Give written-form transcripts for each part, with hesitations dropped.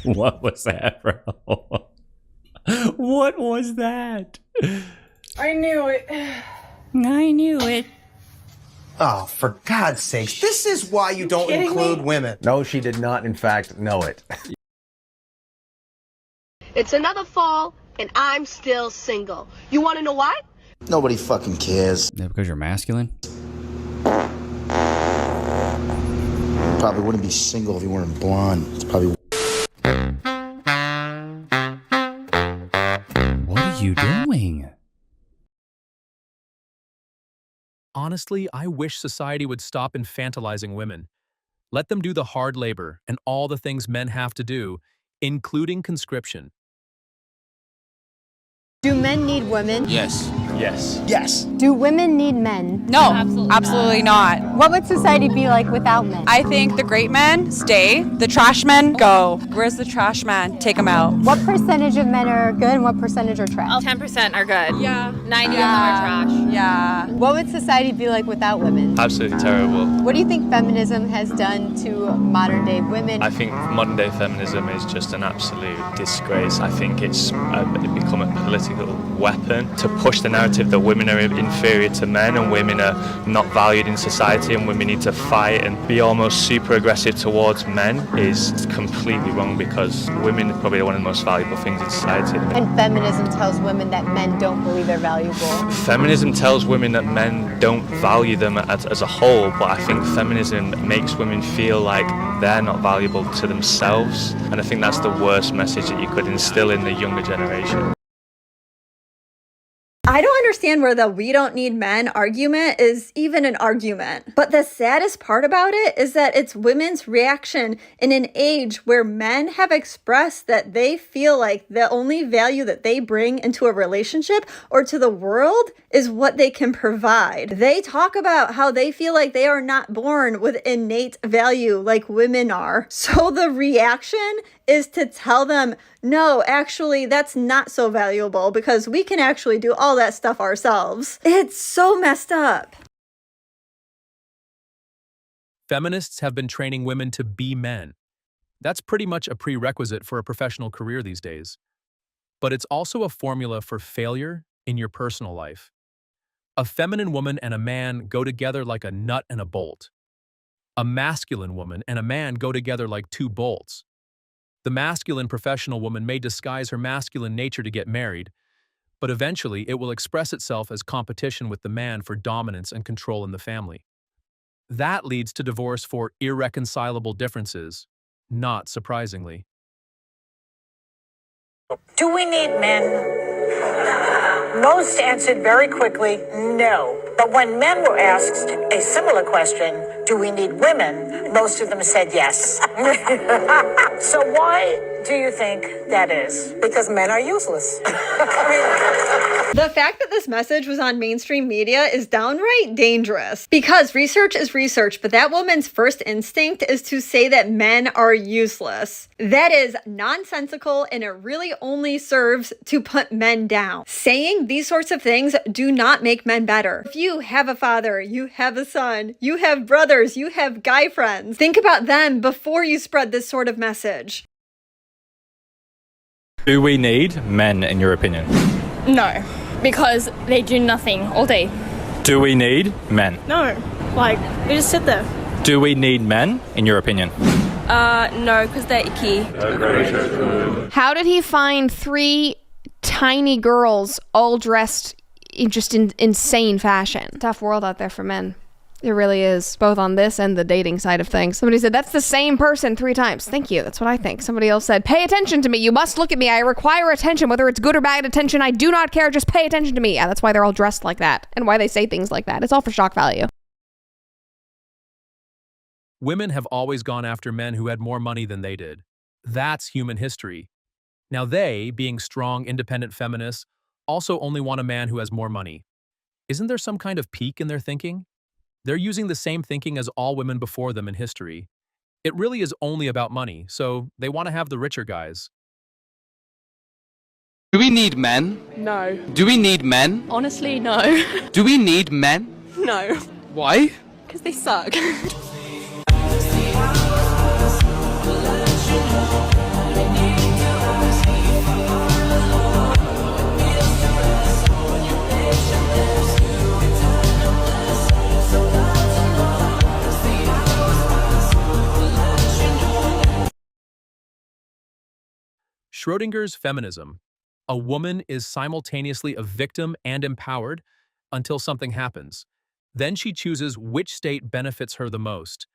What was that, bro? What was that? I knew it. I knew it. Oh, for God's sakes, this is why you don't include women. No, she did not, in fact, know it. It's another fall, and I'm still single. You want to know why? Nobody fucking cares. Yeah, because you're masculine? Probably wouldn't be single if you weren't blonde. It's probably... What are you doing? Honestly, I wish society would stop infantilizing women. Let them do the hard labor and all the things men have to do, including conscription. Do men need women? Yes. Yes. Yes. Do women need men? No, absolutely not. What would society be like without men? I think the great men stay, the trash men go. Where's the trash man? Take them out. What percentage of men are good and what percentage are trash? 10% are good. Yeah. 90 of them are trash. Yeah. What would society be like without women? Absolutely terrible. What do you think feminism has done to modern day women? I think modern day feminism is just an absolute disgrace. I think it's become a political weapon to push the narrative that women are inferior to men and women are not valued in society and women need to fight and be almost super aggressive towards men is completely wrong, because women are probably one of the most valuable things in society. And feminism tells women that men don't believe they're valuable. Feminism tells women that men don't value them as a whole, but I think feminism makes women feel like they're not valuable to themselves, and I think that's the worst message that you could instill in the younger generation. I don't understand where the "we don't need men" argument is even an argument. But the saddest part about it is that it's women's reaction in an age where men have expressed that they feel like the only value that they bring into a relationship or to the world is what they can provide. They talk about how they feel like they are not born with innate value like women are. So the reaction is to tell them, no, actually, that's not so valuable because we can actually do all that stuff ourselves. It's so messed up. Feminists have been training women to be men. That's pretty much a prerequisite for a professional career these days. But it's also a formula for failure in your personal life. A feminine woman and a man go together like a nut and a bolt. A masculine woman and a man go together like two bolts. The masculine professional woman may disguise her masculine nature to get married, but eventually it will express itself as competition with the man for dominance and control in the family. That leads to divorce for irreconcilable differences, not surprisingly. Do we need men? Most answered very quickly, no. But when men were asked a similar question, do we need women? Most of them said yes. So why do you think that is? Because men are useless. The fact that this message was on mainstream media is downright dangerous because research is research, but that woman's first instinct is to say that men are useless. That is nonsensical and it really only serves to put men down. Saying these sorts of things do not make men better. If you have a father, you have a son, you have brothers, you have guy friends, think about them before you spread this sort of message. Do we need men, in your opinion? No, because they do nothing all day. Do we need men? No, like, they just sit there. Do we need men, in your opinion? No, because they're icky. How did he find 3 tiny girls all dressed in just insane fashion? Tough world out there for men. It really is, both on this and the dating side of things. Somebody said, that's the same person 3 times. Thank you. That's what I think. Somebody else said, pay attention to me. You must look at me. I require attention, whether it's good or bad attention. I do not care. Just pay attention to me. Yeah, that's why they're all dressed like that and why they say things like that. It's all for shock value. Women have always gone after men who had more money than they did. That's human history. Now they, being strong, independent feminists, also only want a man who has more money. Isn't there some kind of peak in their thinking? They're using the same thinking as all women before them in history. It really is only about money, so they want to have the richer guys. Do we need men? No. Do we need men? Honestly, no. Do we need men? No. Why? Because they suck. Schrödinger's feminism. A woman is simultaneously a victim and empowered until something happens. Then she chooses which state benefits her the most.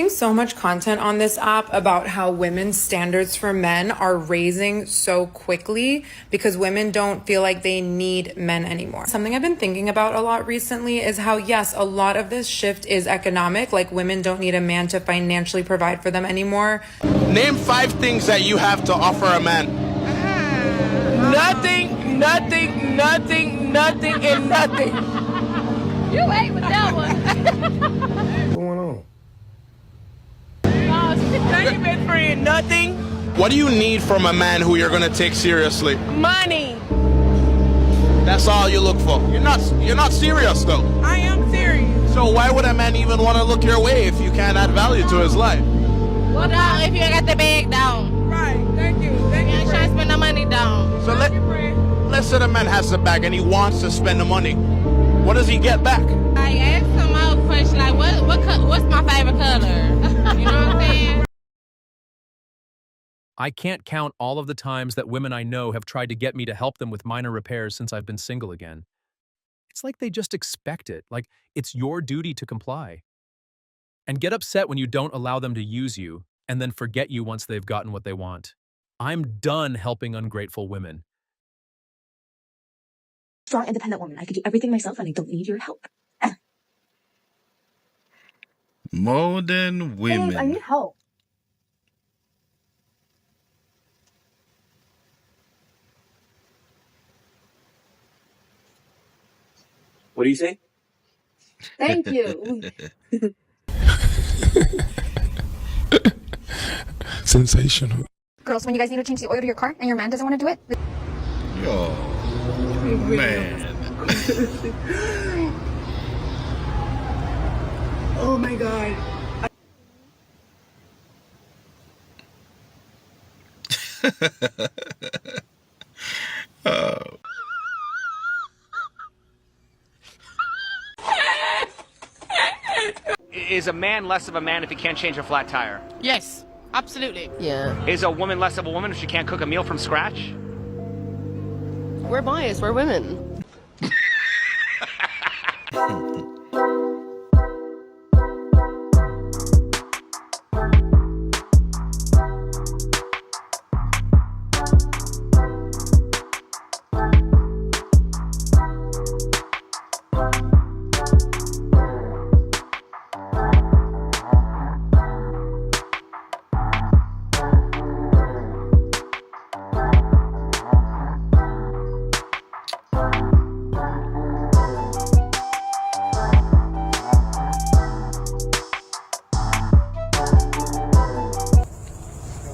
So much content on this app about how women's standards for men are raising so quickly because women don't feel like they need men anymore. Something I've been thinking about a lot recently is how, yes, a lot of this shift is economic, like women don't need a man to financially provide for them anymore. Name 5 things that you have to offer a man. Nothing, nothing, nothing, nothing, and nothing. You ate with that one. What's going on? Thank you, best friend. Nothing. What do you need from a man who you're gonna take seriously? Money. That's all you look for. You're not serious though. I am serious. So why would a man even want to look your way if you can't add value to his life? Well, dog, if you got the bag down. Right. Thank you. Thank you. You ain't trying to spend the money down. So let's say the man has the bag and he wants to spend the money. What does he get back? I asked some more question like, what's my favorite color? You know what I'm saying? I can't count all of the times that women I know have tried to get me to help them with minor repairs since I've been single again. It's like they just expect it, like it's your duty to comply. And get upset when you don't allow them to use you and then forget you once they've gotten what they want. I'm done helping ungrateful women. Strong, independent woman. I could do everything myself and I don't need your help. Modern women. Babe, I need help. What do you say? Thank you. Sensational. Girls, when you guys need to change the oil to your car and your man doesn't want to do it. Yo, man. Oh my God. Oh. Is a man less of a man if he can't change a flat tire? Yes, absolutely. Yeah. Is a woman less of a woman if she can't cook a meal from scratch? We're biased. We're women.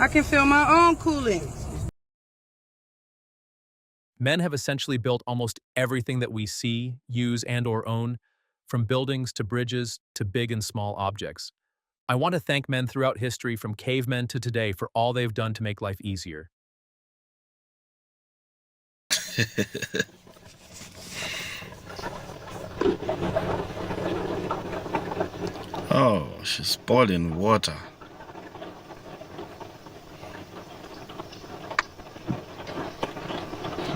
I can feel my own cooling. Men have essentially built almost everything that we see, use, and/or own, from buildings to bridges to big and small objects. I want to thank men throughout history from cavemen to today for all they've done to make life easier. Oh, she's boiling water.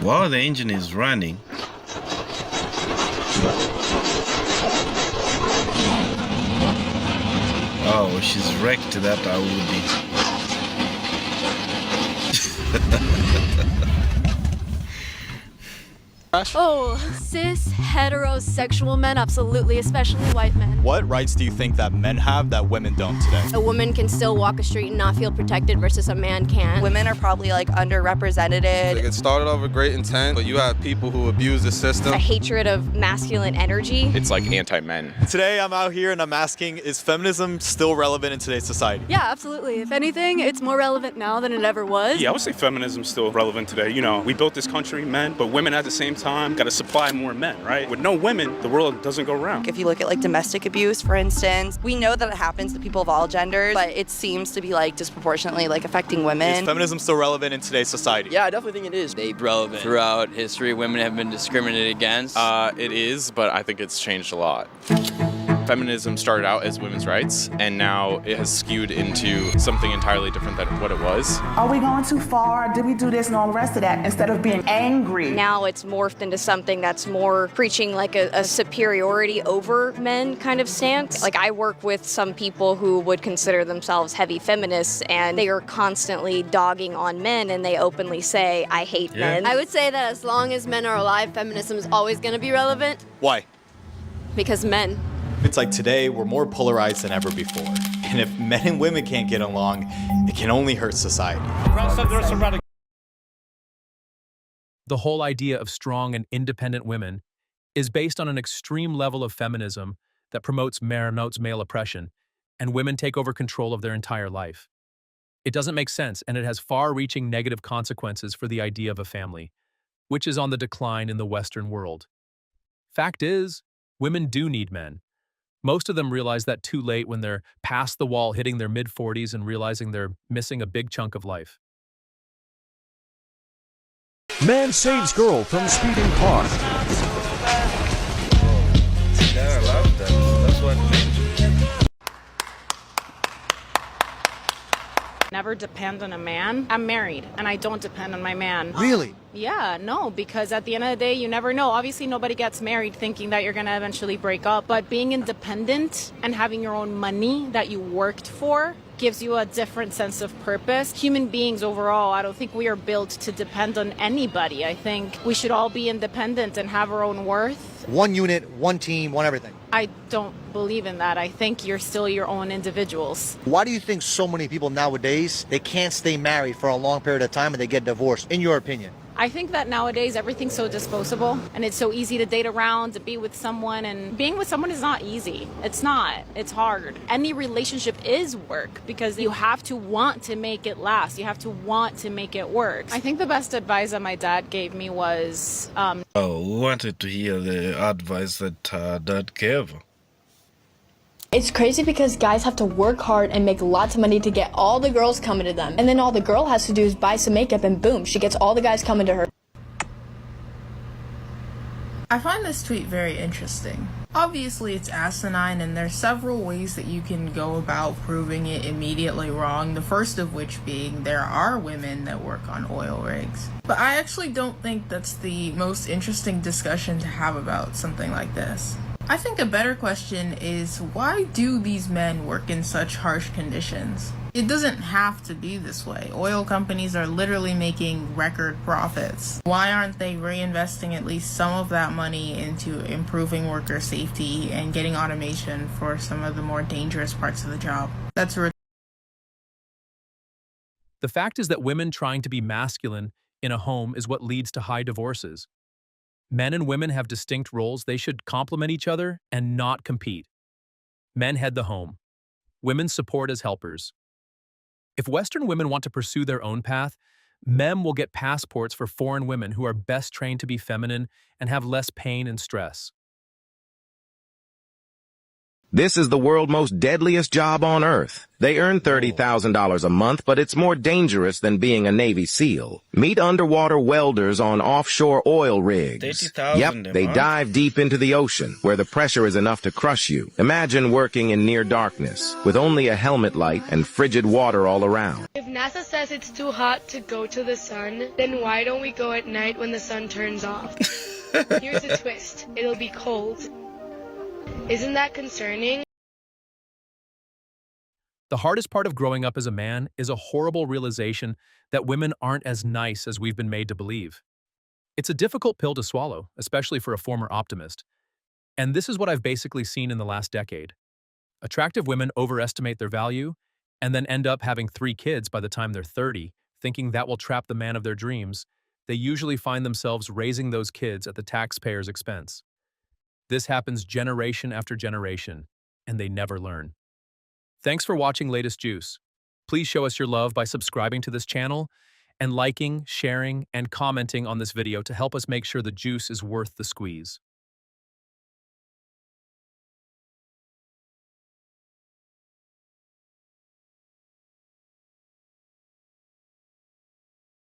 While the engine is running, oh, she's wrecked that Audi. Oh, cis, heterosexual men, absolutely, especially white men. What rights do you think that men have that women don't today? A woman can still walk a street and not feel protected versus a man can. Women are probably like underrepresented. Like it started off with great intent, but you have people who abuse the system. A hatred of masculine energy. It's like anti-men. Today I'm out here and I'm asking, is feminism still relevant in today's society? Yeah, absolutely. If anything, it's more relevant now than it ever was. Yeah, I would say feminism's still relevant today. You know, we built this country, men, but women at the same time got to supply more men, right? With no women, the world doesn't go round. If you look at like domestic abuse, for instance, we know that it happens to people of all genders, but it seems to be like disproportionately like affecting women. Is feminism still relevant in today's society? Yeah, I definitely think it is. Stayed relevant. Throughout history, women have been discriminated against. It is, but I think it's changed a lot. Feminism started out as women's rights, and now it has skewed into something entirely different than what it was. Are we going too far? Did we do this and all the rest of that instead of being angry? Now it's morphed into something that's more preaching like a superiority over men kind of stance. Like I work with some people who would consider themselves heavy feminists, and they are constantly dogging on men, and they openly say, I hate men. I would say that as long as men are alive, feminism is always going to be relevant. Why? Because men. It's like today we're more polarized than ever before. And if men and women can't get along, it can only hurt society. The whole idea of strong and independent women is based on an extreme level of feminism that promotes male oppression, and women take over control of their entire life. It doesn't make sense, and it has far-reaching negative consequences for the idea of a family, which is on the decline in the Western world. Fact is, women do need men. Most of them realize that too late when they're past the wall, hitting their mid-40s and realizing they're missing a big chunk of life. Man saves girl from speeding car. Yeah, I love that. That's what Never depend on a man. I'm married and I don't depend on my man. Really? Yeah, no, because at the end of the day, you never know. Obviously, nobody gets married thinking that you're going to eventually break up, but being independent and having your own money that you worked for gives you a different sense of purpose. Human beings overall, I don't think we are built to depend on anybody. I think we should all be independent and have our own worth. One unit, one team, one everything. I don't believe in that. I think you're still your own individuals. Why do you think so many people nowadays, they can't stay married for a long period of time and they get divorced, in your opinion? I think that nowadays everything's so disposable and it's so easy to date around, to be with someone, and being with someone is not easy. It's not. It's hard. Any relationship is work because you have to want to make it last. You have to want to make it work. I think the best advice that my dad gave me was... we wanted to hear the advice that Dad gave. It's crazy because guys have to work hard and make lots of money to get all the girls coming to them. And then all the girl has to do is buy some makeup and boom, she gets all the guys coming to her. I find this tweet very interesting. Obviously it's asinine and there's several ways that you can go about proving it immediately wrong, the first of which being there are women that work on oil rigs. But I actually don't think that's the most interesting discussion to have about something like this. I think a better question is, why do these men work in such harsh conditions? It doesn't have to be this way. Oil companies are literally making record profits. Why aren't they reinvesting at least some of that money into improving worker safety and getting automation for some of the more dangerous parts of the job? That's The fact is that women trying to be masculine in a home is what leads to high divorces. Men and women have distinct roles. They should complement each other and not compete. Men head the home. Women support as helpers. If Western women want to pursue their own path, men will get passports for foreign women who are best trained to be feminine and have less pain and stress. This is the world's most deadliest job on Earth. They earn $30,000 a month, but it's more dangerous than being a Navy SEAL. Meet underwater welders on offshore oil rigs. Yep, they dive deep into the ocean, where the pressure is enough to crush you. Imagine working in near darkness, with only a helmet light and frigid water all around. If NASA says it's too hot to go to the sun, then why don't we go at night when the sun turns off? Here's a twist. It'll be cold. Isn't that concerning? The hardest part of growing up as a man is a horrible realization that women aren't as nice as we've been made to believe. It's a difficult pill to swallow, especially for a former optimist. And this is what I've basically seen in the last decade. Attractive women overestimate their value and then end up having 3 kids by the time they're 30, thinking that will trap the man of their dreams. They usually find themselves raising those kids at the taxpayer's expense. This happens generation after generation, and they never learn. Thanks for watching Latest Juice. Please show us your love by subscribing to this channel and liking, sharing, and commenting on this video to help us make sure the juice is worth the squeeze.